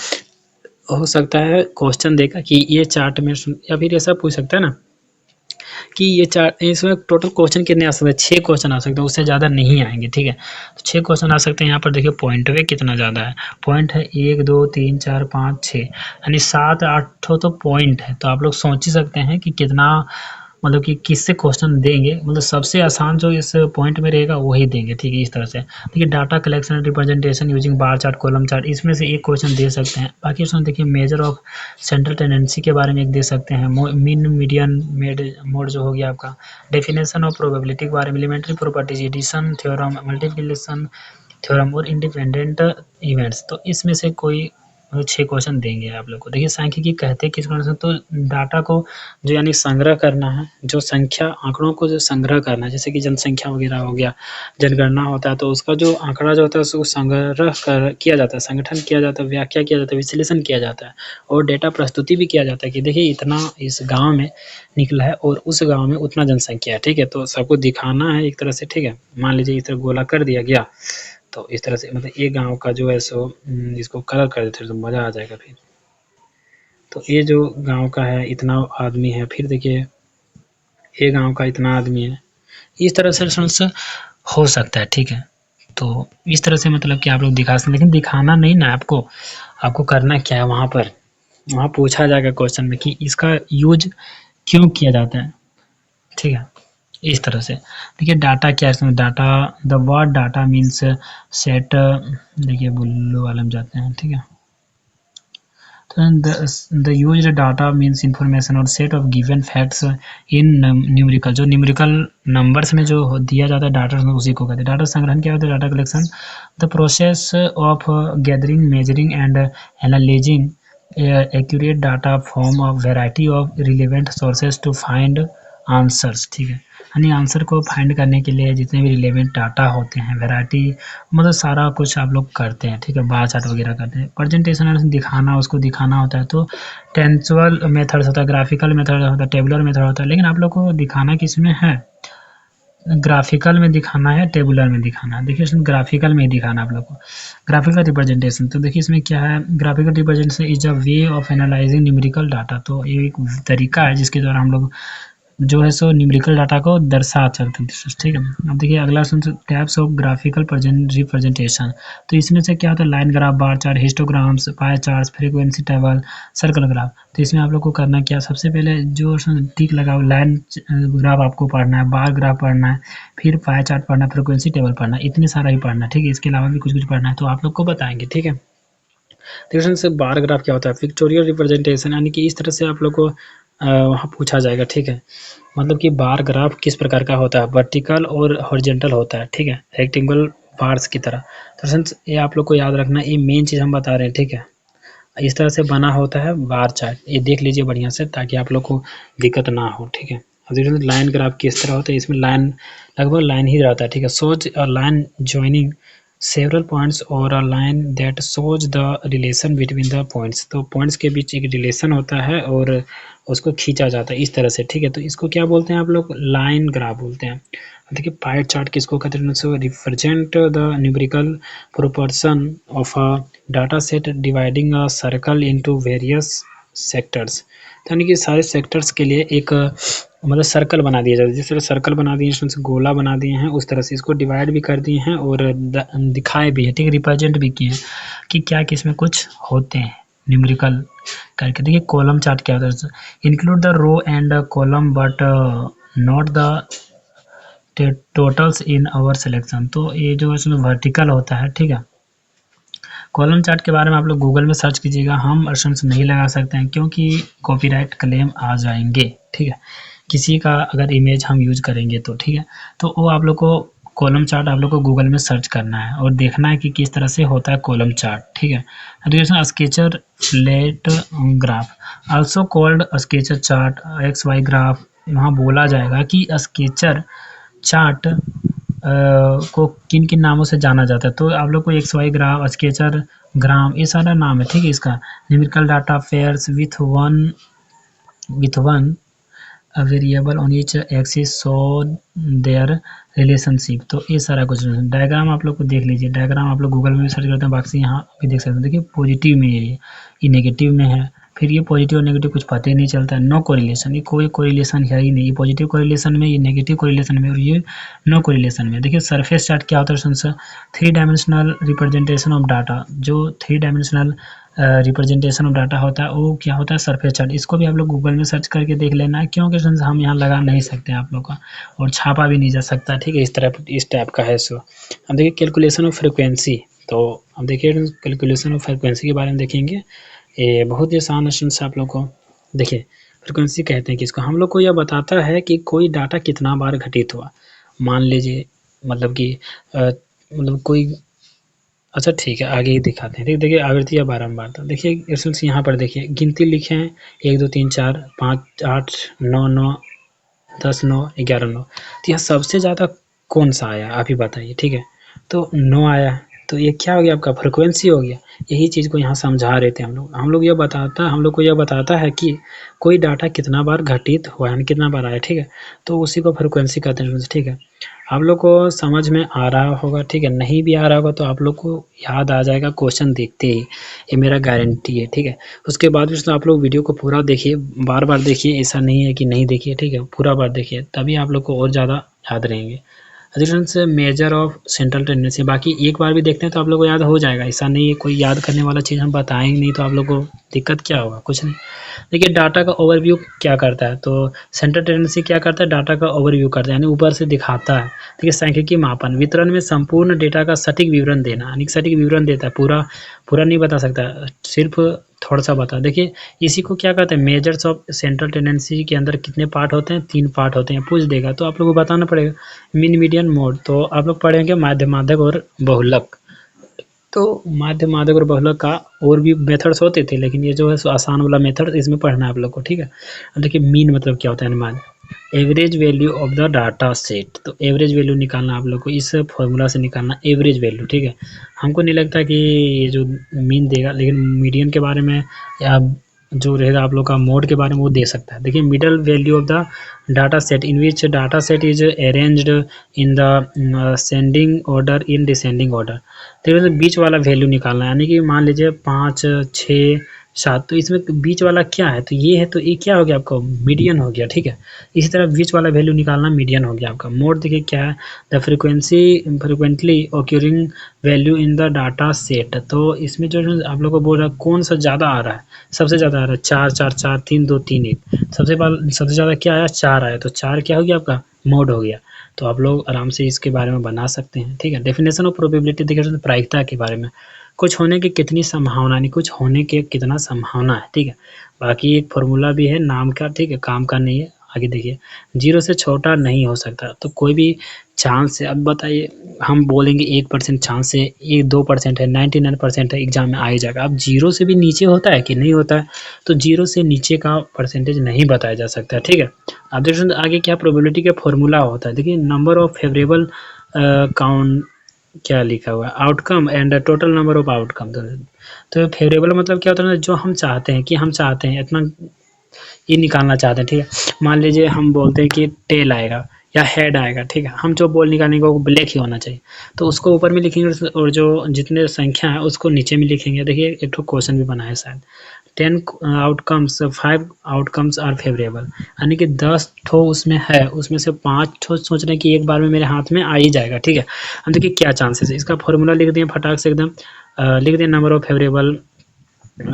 हो सकता है क्वेश्चन देगा कि ये चार्ट में, या फिर ऐसा पूछ सकता है ना कि ये चार, इसमें टोटल क्वेश्चन कितने आ सकते हैं, 6 क्वेश्चन आ सकते हैं, उससे ज़्यादा नहीं आएंगे, ठीक है। तो 6 क्वेश्चन आ सकते हैं। यहाँ पर देखिए पॉइंट वे कितना ज़्यादा है, पॉइंट है 1 2 3 4 5 6, यानी 7 8 तो पॉइंट है। तो आप लोग सोच ही सकते हैं कि कितना, मतलब कि किससे क्वेश्चन देंगे, मतलब सबसे आसान जो इस पॉइंट में रहेगा वही देंगे, ठीक है। इस तरह से देखिए data collection representation using bar chart column chart, इसमें से एक क्वेश्चन दे सकते हैं। बाकी उसमें देखिए मेजर ऑफ सेंट्रल टेंडेंसी के बारे में एक दे सकते हैं, मीन मीडियन मोड जो हो गया आपका, डेफिनेशन ऑफ प्रोबेबिलिटी के बारे में, elementary properties, addition theorem, multiplication theorem और इंडिपेंडेंट इवेंट्स। तो इसमें से कोई 6 क्वेश्चन देंगे आप लोग को। देखिए सांख्यिकी कहते हैं किस क्वेश्चन, तो डाटा को जो यानी संग्रह करना है, जो संख्या आंकड़ों को जो संग्रह करना है, जैसे कि जनसंख्या वगैरह हो गया, जनगणना होता है, तो उसका जो आंकड़ा जो होता है उसको संग्रह किया जाता है, संगठन किया जाता है, व्याख्या किया जाता है, विश्लेषण किया जाता है और डेटा प्रस्तुति भी किया जाता है कि देखिए इतना इस गाँव में निकला है और उस गाँव में उतना जनसंख्या है, ठीक है। तो सबको दिखाना है एक तरह से, ठीक है। मान लीजिए इस तरह गोला कर दिया गया, तो इस तरह से मतलब एक गाँव का जो है सो इसको कलर कर देते तो मज़ा आ जाएगा फिर। तो ये जो गाँव का है इतना आदमी है, फिर देखिए ये गाँव का इतना आदमी है, इस तरह से हो सकता है, ठीक है। तो इस तरह से मतलब कि आप लोग दिखा सकते हैं, लेकिन दिखाना नहीं ना आपको, आपको करना क्या है, वहाँ पूछा जाएगा क्वेश्चन में कि इसका यूज क्यों किया जाता है, ठीक है। इस तरह से देखिए डाटा क्या है इसमें, data the word data means set, देखिए ब्लू वाले में जाते हैं, ठीक है। तो the used data means information और set of given facts in numerical, जो न्यूमेरिकल नंबर्स में जो दिया जाता है डाटा उसी को कहते हैं। डाटा संग्रहण क्या होता है, data collection the process of gathering measuring and analyzing accurate data from a variety of relevant sources to find answers, ठीक है। यानी आंसर को फाइंड करने के लिए जितने भी रिलेवेंट डाटा होते हैं, वैरायटी मतलब सारा कुछ आप लोग करते हैं, ठीक है। बार चार्ट वगैरह करते हैं, प्रेजेंटेशन दिखाना, उसको दिखाना होता है। तो टेंसुअल मेथड्स होता है, ग्राफिकल मेथड होता है, टेबुलर मेथड होता है, लेकिन आप लोग को दिखाना किस में है, ग्राफिकल में दिखाना है, टेबुलर में दिखाना है। देखिए इसमें ग्राफिकल में ही दिखाना है आप लोग को, ग्राफिकल रिप्रेजेंटेशन। तो देखिए इसमें क्या है, graphical representation is a way of analysing numerical data. तो ये एक तरीका है जिसके द्वारा हम लोग जो है सो न्यूमेरिकल डाटा को दर्शा सकते हैं, ठीक है। अब देखिए अगला टाइप्स ऑफ ग्राफिकल रिप्रेजेंटेशन। तो इसमें से क्या होता है, line graph, bar chart, histograms, pie chart, frequency table, circle graph. तो इसमें आप लोग को करना क्या, सबसे पहले जो टिक लगा हुआ लाइन ग्राफ आपको पढ़ना है, बार ग्राफ पढ़ना है, फिर पाई चार्ट पढ़ना है, फ्रीक्वेंसी टेबल पढ़ना है, इतने सारा ही पढ़ना है, ठीक है। इसके अलावा भी कुछ कुछ पढ़ना है तो आप लोग को बताएंगे, ठीक है। देखिए से बार ग्राफ क्या होता है, पिक्टोरियल रिप्रेजेंटेशन, यानी कि इस तरह से आप लोग को वहाँ पूछा जाएगा, ठीक है। मतलब कि बार ग्राफ किस प्रकार का होता है, वर्टिकल और हॉरिजॉन्टल होता है, ठीक है, रेक्टेंगल बार्स की तरह। तो फ्रेंड्स ये आप लोग को याद रखना, ये मेन चीज़ हम बता रहे हैं, ठीक है। इस तरह से बना होता है बार चार्ट, ये देख लीजिए बढ़िया से ताकि आप लोग को दिक्कत ना हो, ठीक है। अब देखिए लाइन ग्राफ किस तरह होता है, इसमें लाइन लगभग लाइन ही रहता है, ठीक है। Shows a line joining several points और a line that shows the relation between the points. तो पॉइंट्स के बीच एक रिलेशन होता है और उसको खींचा जाता है इस तरह से, ठीक है। तो इसको क्या बोलते हैं आप लोग, लाइन ग्राफ बोलते हैं। देखिए पाई चार्ट किसको कहते हैं, so represent the numerical proportion of a data set dividing a circle into various sectors. तो यानी कि सारे सेक्टर्स के लिए एक मतलब सर्कल बना दिया जाता है, जिस तरह सर्कल बना दिए हैं, उसमें गोला बना दिए हैं, उस तरह से इसको डिवाइड भी कर दिए हैं और दिखाए भी है, ठीक है, रिप्रेजेंट भी किए हैं कि क्या किसमें कुछ होते हैं न्यूमेरिकल करके। देखिए कॉलम चार्ट क्या होता है, include the row and column but not the totals in our selection. तो ये जो इसमें वर्टिकल होता है, ठीक है। कॉलम चार्ट के बारे में आप लोग गूगल में सर्च कीजिएगा, हम अर्शंस नहीं लगा सकते हैं क्योंकि कॉपीराइट क्लेम आ जाएंगे, ठीक है। किसी का अगर इमेज हम यूज करेंगे तो, ठीक है। तो वो आप लोग को कॉलम चार्ट आप लोग को गूगल में सर्च करना है और देखना है कि किस तरह से होता है कॉलम चार्ट, ठीक है। तो scatter plot graph also called scatter chart, X Y graph. वहाँ बोला जाएगा कि स्केचर चार्ट को किन किन नामों से जाना जाता है। तो आप लोग को एक्स वाई ग्राफ, स्केचर ग्राम, ये सारा नाम है, ठीक है। इसका numerical data pairs with one variable on each axis so their relationship. तो ये सारा कुछ डायग्राम आप लोग को देख लीजिए, डायग्राम आप लोग गूगल में भी सर्च करते हैं, बाकी यहाँ भी देख सकते हैं। देखिए पॉजिटिव में ये नेगेटिव में है, फिर ये पॉजिटिव और नेगेटिव कुछ पता ही नहीं चलता है। नो कोरिलेशन, ये कोई कोरिलेशन है ही नहीं, ये पॉजिटिव कोरिलेशन में, ये नेगेटिव कोरिलेशन में और ये नो कोरिलेशन में। देखिए सरफेस चार्ट क्या होता है friends, 3 dimensional representation of data. जो 3 डायमेंशनल रिप्रेजेंटेशन ऑफ डाटा होता है वो क्या होता है, सरफेस चार्ट। इसको भी आप लोग गूगल में सर्च करके देख लेना है, क्योंकि फ्रेंड्स हम यहाँ लगा नहीं सकते आप लोग का, और छापा भी नहीं जा सकता, ठीक है। इस टाइप का है सो। अब देखिए कैलकुलेशन ऑफ फ्रिक्वेंसी, तो अब देखिए कैलकुलेशन ऑफ फ्रिक्वेंसी के बारे में देखेंगे। ये बहुत ही आसान है फ्रेंड्स आप लोग को। देखिए फ्रिक्वेंसी कहते हैं कि इसको हम लोग को यह बताता है कि कोई डाटा कितना बार घटित हुआ। मान लीजिए मतलब कि मतलब कोई, अच्छा ठीक है आगे ही दिखाते हैं। ठीक, देखिए आवृत्ति या बारंबारता। देखिए फ्रेंड्स यहाँ पर देखिए गिनती लिखे हैं 1 2 3 4 5 8 9 9 10 9 11 9। तो यहाँ सबसे ज़्यादा कौन सा आया आप ही बताइए, ठीक है। तो 9 आया, तो ये क्या हो गया आपका, फ्रिक्वेंसी हो गया। यही चीज़ को यहाँ समझा रहे थे हम लोग। हम लोग को यह बताता है कि कोई डाटा कितना बार घटित हुआ है, कितना बार आया, ठीक है। तो उसी को फ्रिक्वेंसी कहते हैं, ठीक है। आप लोग को समझ में आ रहा होगा, ठीक है। नहीं भी आ रहा होगा तो आप लोग को याद आ जाएगा क्वेश्चन देखते ही, ये मेरा गारंटी है, ठीक है। उसके बाद भी आप लोग वीडियो को पूरा देखिए, बार-बार देखिए, ऐसा नहीं है कि नहीं देखिए, ठीक है। पूरा बार देखिए, तभी आप लोग को और ज़्यादा याद रहेंगे। से मेजर ऑफ सेंट्रल टेंडेंसी, बाकी एक बार भी देखते हैं तो आप लोग को याद हो जाएगा। ऐसा नहीं है कोई याद करने वाला चीज़ हम बताएंगे नहीं तो आप लोग को दिक्कत क्या होगा, कुछ नहीं। देखिए डाटा का ओवरव्यू क्या करता है, तो सेंट्रल टेंडेंसी क्या करता है, डाटा का ओवरव्यू करता है, यानी ऊपर से दिखाता है। देखिए सांख्यिकीय मापन, वितरण में संपूर्ण डेटा का सटीक विवरण देना, यानी सटीक विवरण देता है, पूरा नहीं बता सकता, सिर्फ थोड़ा सा बता। देखिए इसी को क्या कहते हैं, मेजर्स ऑफ सेंट्रल टेंडेंसी के अंदर कितने पार्ट होते हैं, 3 पार्ट होते हैं। पूछ देगा तो आप लोगों को बताना पड़ेगा। मीन, मीडियन, मोड, तो आप लोग पढ़ेंगे माध्यमार्धक और बहुलक। तो माध्यमार्धक और बहुलक का और भी मेथड्स होते थे, लेकिन ये जो है आसान वाला मेथड इसमें पढ़ना है आप लोग को, ठीक है। अब देखिए मीन मतलब क्या होता है, अनुमान, average value of the data set. तो एवरेज वैल्यू निकालना आप लोग को, इस फॉर्मूला से निकालना एवरेज वैल्यू, ठीक है। हमको नहीं लगता कि ये जो मीन देगा, लेकिन मीडियन के बारे में या जो रहेगा आप लोग का मोड के बारे में वो दे सकता है। देखिए middle value of the data set in which data set is arranged in the sending order in descending order. तो बीच वाला वैल्यू निकालना है, यानी कि मान लीजिए 5 6 7, तो इसमें बीच वाला क्या है, तो ये है, तो ये क्या हो गया आपका, मीडियन हो गया, ठीक है। इसी तरह बीच वाला वैल्यू निकालना मीडियन हो गया आपका। मोड देखिए क्या है, the frequently occurring value in the data set. तो इसमें जो आप लोग को बोल रहा है कौन सा ज़्यादा आ रहा है, सबसे ज़्यादा आ रहा है 4 4 4 3 2 3 1। सबसे ज़्यादा क्या आया, 4 आया, तो 4 क्या हो गया आपका, मोड हो गया। तो आप लोग आराम से इसके बारे में बना सकते हैं, ठीक है। डेफिनेशन ऑफ प्रोबेबिलिटी देखिए प्रायिकता के बारे में, कुछ होने की कितनी संभावना, नहीं कुछ होने के कितना संभावना है, ठीक है। बाकी एक फॉर्मूला भी है नाम का, ठीक है, काम का नहीं है। आगे देखिए 0 से छोटा नहीं हो सकता, तो कोई भी चांस है, अब बताइए हम बोलेंगे 1% चांस है, ये 2% है, 99% है, एग्जाम में आ ही जाएगा। अब 0 से भी नीचे होता है कि नहीं होता है, तो 0 से नीचे का परसेंटेज नहीं बताया जा सकता है, ठीक है। अब देखिए आगे क्या प्रोबेबिलिटी का फॉर्मूला होता है। देखिए नंबर ऑफ फेवरेबल काउंट, क्या लिखा हुआ है, outcome and total number of outcome. तो फेवरेबल मतलब क्या होता है ना, जो हम चाहते हैं, कि हम चाहते हैं इतना ये निकालना चाहते हैं, ठीक है। मान लीजिए हम बोलते हैं कि टेल आएगा या हेड आएगा, ठीक है। हम जो बोल निकालेंगे वो ब्लैक ही होना चाहिए, तो उसको ऊपर में लिखेंगे और जो जितने संख्या है उसको नीचे में लिखेंगे। देखिए एक तो क्वेश्चन भी बना है शायद, 10 आउटकम्स 5 आउटकम्स आर फेवरेबल, यानी कि 10 ठो उसमें है, उसमें से 5 ठो सोच रहे हैं कि एक बार में मेरे हाथ में आ ही जाएगा, ठीक है। अब देखिए क्या चांसेस है, इसका फॉर्मूला लिख दिए फटाक से एकदम, लिख दिए number of favourable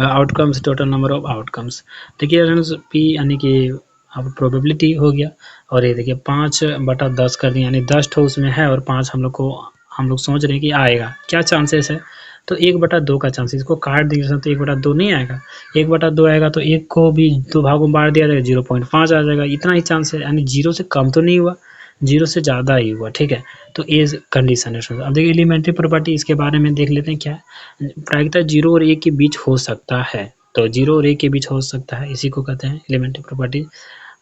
outcomes total number of outcomes. देखिए पी यानी कि अब प्रोबेबिलिटी हो गया, और ये देखिए 5/10 कर दिया, यानी 10 ठो उसमें है और 5 हम लोग सोच रहे हैं कि आएगा। क्या चांसेस है, तो 1/2 का चांसेस, इसको काट दिया तो 1/2 नहीं आएगा, 1/2 आएगा तो 1 को भी 2 भागों में बांट दिया जाएगा, 0.5 आ जाएगा, इतना ही चांस है, यानी 0 से कम तो नहीं हुआ, 0 से ज़्यादा ही हुआ, ठीक है। तो ये कंडीशन है। अब देखिए एलिमेंट्री प्रॉपर्टी, इसके बारे में देख लेते हैं क्या है। प्रायिकता 0 और 1 के बीच हो सकता है, तो 0 और 1 के बीच हो सकता है, इसी को कहते हैं एलिमेंट्री प्रॉपर्टी।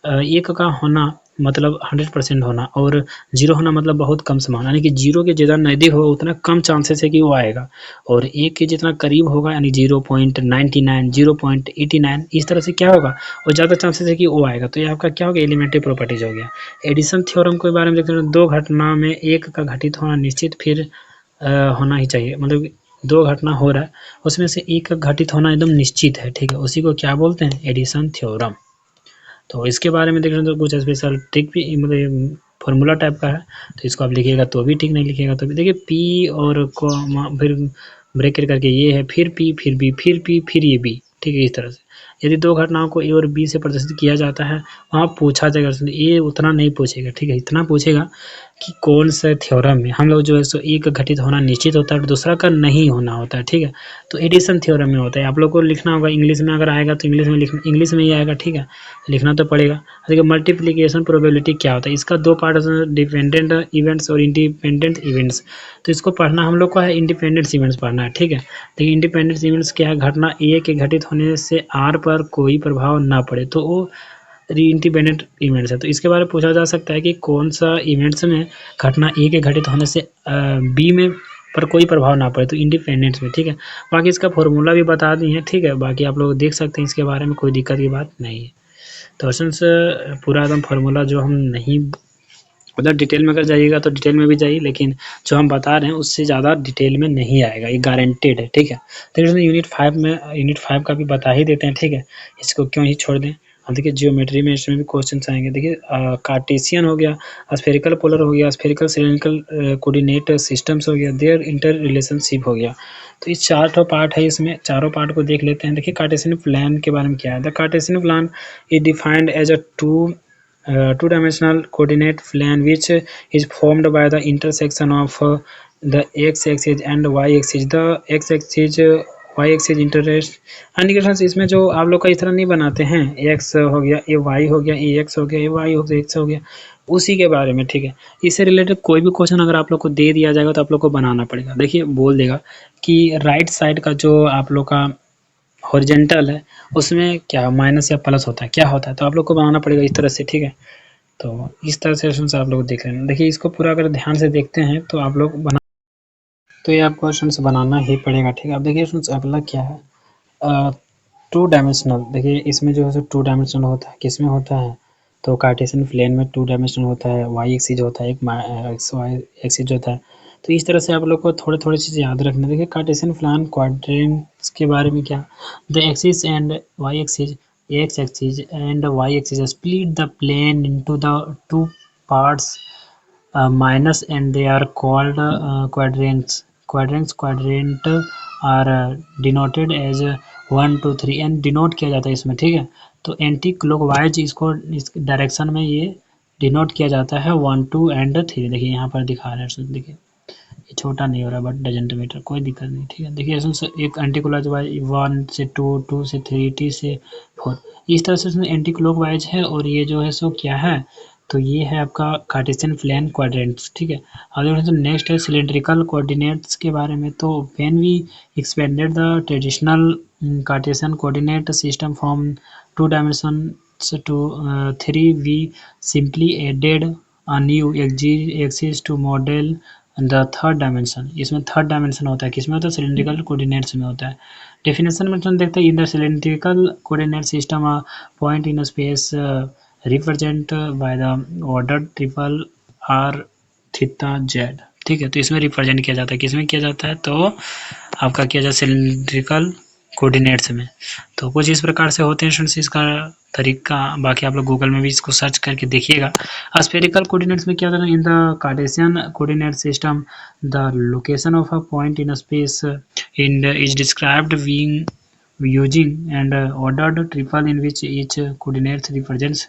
1 का होना मतलब 100% होना, और 0 होना मतलब बहुत कम संभावना, यानी कि 0 के जितना नज़दीक होगा उतना कम चांसेस है कि वो आएगा, और 1 के जितना करीब होगा यानी 0.99 0.89, इस तरह से क्या होगा, और ज़्यादा चांसेस है कि वो आएगा। तो ये आपका क्या हो गया, एलिमेंट्री प्रॉपर्टीज हो गया। एडिशन थ्योरम के बारे में देखते हैं, 2 घटना में 1 का घटित होना निश्चित फिर होना ही चाहिए, मतलब दो घटना हो रहा है, उसमें से एक का घटित होना एकदम निश्चित है, ठीक है, उसी को क्या बोलते हैं, एडिशन थ्योरम। तो इसके बारे में देखें तो कुछ स्पेशल ट्रिक भी मतलब फॉर्मूला टाइप का है, तो इसको आप लिखिएगा तो भी ठीक, नहीं लिखिएगा तो भी। देखिए पी और फिर ब्रैकेट करके ये है, फिर पी, फिर बी, फिर पी, फिर ये बी, ठीक है, इस तरह से। यदि दो घटनाओं को ए और बी से प्रदर्शित किया जाता है, वहाँ पूछा जाएगा, ये उतना नहीं पूछेगा, ठीक है, इतना पूछेगा कि कौन से थ्योरम में हम लोग जो है सो एक का घटित होना निश्चित होता है और दूसरा का नहीं होना होता है, ठीक है। तो एडिशन थ्योरम में होता है, आप लोग को लिखना होगा इंग्लिश में, अगर आएगा तो इंग्लिश में इंग्लिश में ही आएगा, ठीक है, लिखना तो पड़ेगा। देखिए मल्टीप्लिकेशन प्रोबेबिलिटी क्या होता है, इसका दो पार्ट होता है, डिपेंडेंट इवेंट्स और इंडिपेंडेंट इवेंट्स। तो इसको पढ़ना हम लोग को है, इंडिपेंडेंट इवेंट्स पढ़ना है, ठीक है। देखिए इंडिपेंडेंट इवेंट्स क्या है, घटना ए के घटित होने से आर पर कोई प्रभाव ना पड़े, तो वो इंडिपेंडेंट इवेंट्स है। तो इसके बारे में पूछा जा सकता है कि कौन सा इवेंट्स में घटना ए के घटित होने से बी में पर कोई प्रभाव ना पड़े, तो इंडिपेंडेंट में, ठीक है। बाकी इसका फॉर्मूला भी बता दी है, ठीक है, बाकी आप लोग देख सकते हैं, इसके बारे में कोई दिक्कत की बात नहीं है। तो क्वेश्चंस पूरा एकदम फार्मूला जो हम नहीं उधर डिटेल में अगर जाइएगा तो डिटेल में भी जाइए, लेकिन जो हम बता रहे हैं उससे ज़्यादा डिटेल में नहीं आएगा, ये गारंटेड है, ठीक है। तो यूनिट 5 का भी बता ही देते हैं, ठीक है, इसको क्यों ही छोड़ दें। अब देखिए जियोमेट्री में इसमें भी क्वेश्चन आएंगे। देखिए कार्टेशियन हो गया, स्फेरिकल पोलर हो गया, स्फेरिकल सिलेंड्रिकल कोऑर्डिनेट सिस्टम्स हो गया, देयर इंटर रिलेशनशिप हो गया। तो इस चार पार्ट है, इसमें चारों पार्ट को देख लेते हैं। देखिए कार्टेशियन प्लान के बारे में क्या है। The Cartesian plane is defined as a two-dimensional coordinate plane which is formed by the intersection of the x-axis and y-axis. The x-axis y-axis interest indications इसमें जो आप लोग का इस तरह नहीं बनाते हैं, x हो गया, ये y हो गया, ये x हो गया, ये y हो गया, x हो गया, उसी के बारे में, ठीक है। इससे रिलेटेड कोई भी क्वेश्चन अगर आप लोग को दे दिया जाएगा तो आप लोग को बनाना पड़ेगा। देखिए बोल देगा कि राइट साइड का जो आप लोग का हॉरिजॉन्टल है उसमें क्या माइनस या प्लस होता है, क्या होता है, तो आप लोग को बनाना पड़ेगा इस तरह से, ठीक है। तो इस तरह से क्वेश्चन आप लोग देख लेना। देखिए इसको पूरा अगर ध्यान से देखते हैं तो आप लोग बना, तो ये आपको क्वेश्चन बनाना ही पड़ेगा, ठीक है। अब देखिए क्वेश्चन अगला क्या है, टू डायमेंशनल। देखिए इसमें जो है टू डायमेंशनल होता है, किसमें होता है, तो कार्टेशियन प्लेन में टू डायमेंशनल होता है, वाई एक्सिस होता है, एक एक्स वाई एक्सिस होता है। तो इस तरह से आप लोग को थोड़े थोड़ी चीज़ें याद रखना। देखिए कार्टेशियन प्लान क्वाड्रेंट्स के बारे में क्या, the axis and Y axis, x axis and y axis split the plane into the two parts minus and they are called quadrants. Quadrant are denoted as 1 2 3 and denote किया जाता है इसमें, ठीक है। तो एंटी क्लॉकवाइज इसको इस direction में ये डिनोट किया जाता है 1 2 एंड 3। देखिए यहाँ पर दिखा रहे हैं, देखिए ये छोटा नहीं हो रहा बट डजेंट मैटर, कोई दिक्कत नहीं, ठीक है। देखिए इसमें एक एंटी क्लॉकवाइज 1 से 2, 2 से 3, 3 से 4, इस तरह से इसमें एंटी क्लॉकवाइज है। और ये जो है सो क्या है, तो ये है आपका कार्टेशियन प्लेन क्वाड्रेंट्स, ठीक है। और नेक्स्ट है सिलेंड्रिकल कोऑर्डिनेट्स के बारे में। तो when we expanded the traditional Cartesian coordinate system from 2 dimensions to 3, we simply added a new axis to model the third dimension. इसमें थर्ड डायमेंशन होता है, किसमें होता है, सिलेंड्रिकल कोऑर्डिनेट्स में होता है। डेफिनेशन में देखते हैं, in the cylindrical coordinate system point in space represent by the order triple R theta Z, ठीक है। तो इसमें रिप्रेजेंट किया जाता है, किसमें किया जाता है, तो आपका किया जाता है सिलेंड्रिकल कोऑर्डिनेट्स में। तो कुछ इस प्रकार से होते हैं स्टूडेंट्स इसका तरीका। बाकी आप लोग गूगल में भी इसको सर्च करके देखिएगा। स्फेरिकल कोऑर्डिनेट्स में क्या होता है, in the Cartesian coordinate system the location of a point in space in is described being using and ordered triple in which each coordinates represents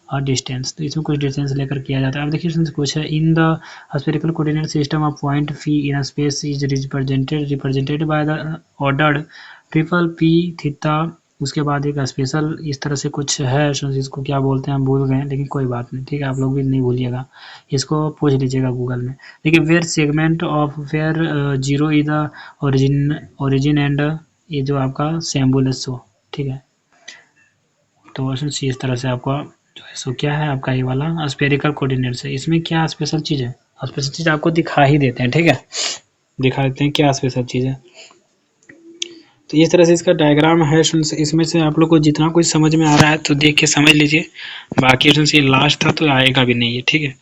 और डिस्टेंस। तो इसमें कुछ डिस्टेंस लेकर किया जाता है। अब देखिए इसमें कुछ है, in the spherical coordinate system of point fee in space is represented by the ordered triple P theta. उसके बाद एक स्पेशल इस तरह से कुछ है, इसको क्या बोलते हैं हम भूल गए, लेकिन कोई बात नहीं, ठीक है, आप लोग भी नहीं भूलिएगा, इसको पूछ लीजिएगा गूगल में। देखिए where segment of where 0 is the origin and ये जो आपका सैम्बुलस हो, ठीक है। तो इस तरह से आपका जो है सो क्या है, आपका ये वाला स्फेरिकल कोऑर्डिनेट है। इसमें क्या स्पेशल चीज़ है, स्पेशल चीज़ आपको दिखा ही देते हैं, ठीक है, दिखा देते हैं क्या स्पेशल चीज़ है। तो इस तरह से इसका डायग्राम है। इसमें से आप लोग को जितना कुछ समझ में आ रहा है तो देख के समझ लीजिए, बाकी ये लास्ट था तो आएगा भी नहीं है, ठीक है।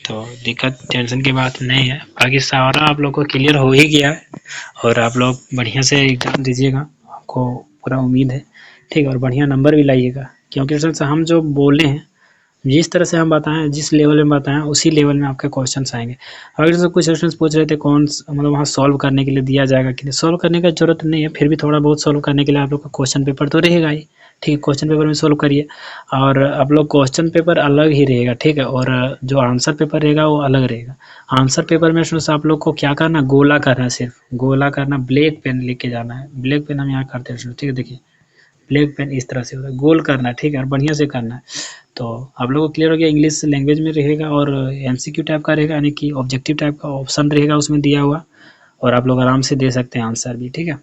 तो दिक्कत टेंशन की बात नहीं है, बाकी सारा आप लोग को क्लियर हो ही गया है और आप लोग बढ़िया से एग्ज़ाम दीजिएगा, आपको पूरा उम्मीद है, ठीक है। और बढ़िया नंबर भी लाइएगा, क्योंकि सर हम जो बोले हैं, जिस तरह से हम बताएं, जिस लेवल में बताएं, उसी लेवल में आपके क्वेश्चंस आएंगे। अगर जैसे कुछ क्वेश्चंस पूछ रहे थे कौन मतलब वहाँ सॉल्व करने के लिए दिया जाएगा कि नहीं, सॉल्व करने का जरूरत नहीं है, फिर भी थोड़ा बहुत सॉल्व करने के लिए आप लोग का क्वेश्चन पेपर तो रहेगा ही, ठीक है। क्वेश्चन पेपर में सॉल्व करिए और आप लोग क्वेश्चन पेपर अलग ही रहेगा, ठीक है, और जो आंसर पेपर रहेगा वो अलग रहेगा। आंसर पेपर में आप लोग को क्या करना, गोला करना है, सिर्फ गोला करना, ब्लैक पेन लेके जाना है, ब्लैक पेन हम यहाँ करते हैं, ठीक है। देखिए ब्लैक पेन इस तरह से होता है, गोल करना है, ठीक है, और बढ़िया से करना है। तो आप लोगों को क्लियर हो गया। इंग्लिश लैंग्वेज में रहेगा और एमसीक्यू टाइप का रहेगा, यानी कि ऑब्जेक्टिव टाइप का ऑप्शन रहेगा उसमें दिया हुआ, और आप लोग आराम से दे सकते हैं आंसर भी, ठीक है।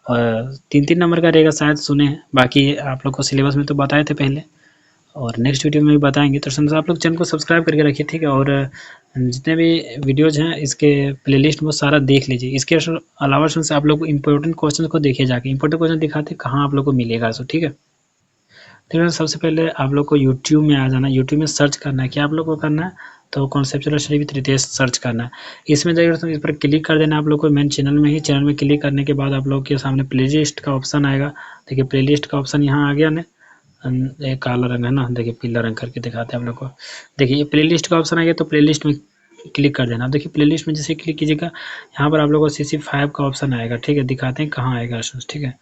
और 3-3 नंबर का रहेगा, शायद सुने हैं, बाकी आप लोग को सिलेबस में तो बताए थे पहले, और नेक्स्ट वीडियो में भी बताएंगे। तो समझ आप लोग चैनल को सब्सक्राइब करके रखिए, ठीक है। और जितने भी वीडियोज़ हैं इसके प्लेलिस्ट में सारा देख लीजिए। इसके अलावा से आप लोग को इंपॉर्टेंट क्वेश्चन को देखिए, जाके इंपॉर्टेंट क्वेश्चन दिखाते कहाँ आप लोग को मिलेगा, सो ठीक है। तो सबसे पहले आप लोग को यूट्यूब में आ जाना, यूट्यूब में सर्च करना है, क्या आप लोग को करना है, तो conceptual study with Ritesh search करना है। इसमें जाकर इस पर क्लिक कर देना आप लोग को, मेन चैनल में ही, चैनल में क्लिक करने के बाद आप लोग के सामने प्लेलिस्ट का ऑप्शन आएगा। देखिए प्लेलिस्ट का ऑप्शन यहाँ आ गया ना, एक काला रंग है ना, देखिए पीला रंग करके दिखाते हैं आप लोग को। देखिए ये प्लेलिस्ट का ऑप्शन आ गया, तो प्लेलिस्ट में क्लिक कर देना। देखिए प्लेलिस्ट में जैसे क्लिक कीजिएगा, यहाँ पर आप लोग को CC5 का ऑप्शन आएगा, ठीक है। दिखाते हैं कहाँ आएगा, ठीक है।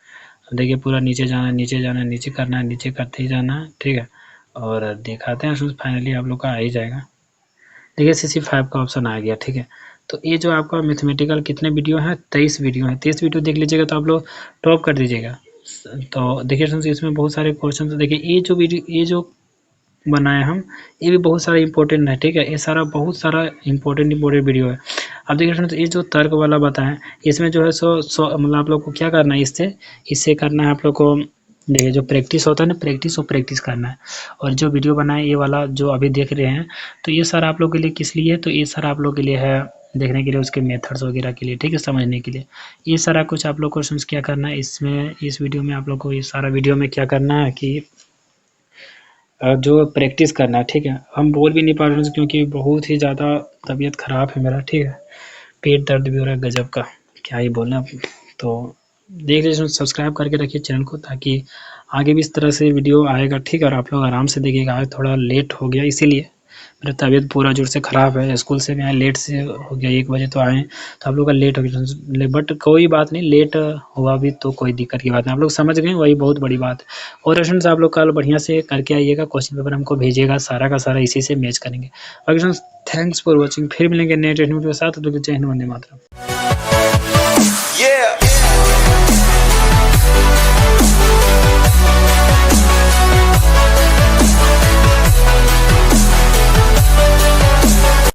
देखिए पूरा नीचे जाना है, नीचे जाना है, नीचे करना है, नीचे करते ही जाना है, ठीक है। और दिखाते हैं फाइनली आप लोग का आ ही जाएगा। देखिए CC5 का ऑप्शन आ गया, ठीक है। तो ये जो आपका मैथमेटिकल कितने वीडियो हैं, 23 वीडियो हैं, 23 वीडियो देख लीजिएगा तो आप लोग टॉप कर दीजिएगा। तो देखिए इसमें बहुत सारे क्वेश्चन, तो देखिए ये जो वीडियो, ये जो बनाए हम, ये भी बहुत सारा इंपॉर्टेंट है, ठीक है। ये सारा बहुत सारा इंपॉर्टेंट वीडियो है। अब देखिए फ्रेंड्स, ये जो तर्क वाला बताएं, इसमें जो है सो मतलब आप लोग को क्या करना है, इससे करना है आप लोग को। देखिए जो प्रैक्टिस होता है ना, प्रैक्टिस करना है। और जो वीडियो बनाए ये वाला जो अभी देख रहे हैं, तो ये सारा आप लोग के लिए किस लिए है, तो ये सारा आप लोग के लिए है देखने के लिए, उसके मेथड्स वगैरह के लिए, ठीक है, समझने के लिए। ये सारा कुछ आप लोग क्वेश्चंस क्या करना है इसमें, इस वीडियो में आप लोग को, ये सारा वीडियो में क्या करना है कि जो प्रैक्टिस करना है, ठीक है। हम बोल भी नहीं पा रहे हैं क्योंकि बहुत ही ज़्यादा तबीयत ख़राब है मेरा, ठीक है। पेट दर्द भी हो रहा है गजब का, क्या ही बोलना। तो देख लीजिए, सब्सक्राइब करके रखिए चैनल को, ताकि आगे भी इस तरह से वीडियो आएगा, ठीक है। और आप लोग आराम से देखिएगा। आज थोड़ा लेट हो गया, इसीलिए मेरा तबीयत पूरा जोर से ख़राब है। स्कूल से मैं लेट से हो गया, 1 बजे तो आए, तो आप लोग का लेट हो गया, बट कोई बात नहीं, लेट हुआ भी तो कोई दिक्कत की बात नहीं, आप लोग समझ गए, वही बहुत बड़ी बात है। और स्टूडेंट्स आप लोग कल बढ़िया से करके आइएगा, क्वेश्चन पेपर हमको भेजिएगा, सारा का सारा इसी से मैच करेंगे। Okay students, thanks for watching. फिर मिलेंगे नए वीडियो के साथ। जय हिंद, वंदे मातरम।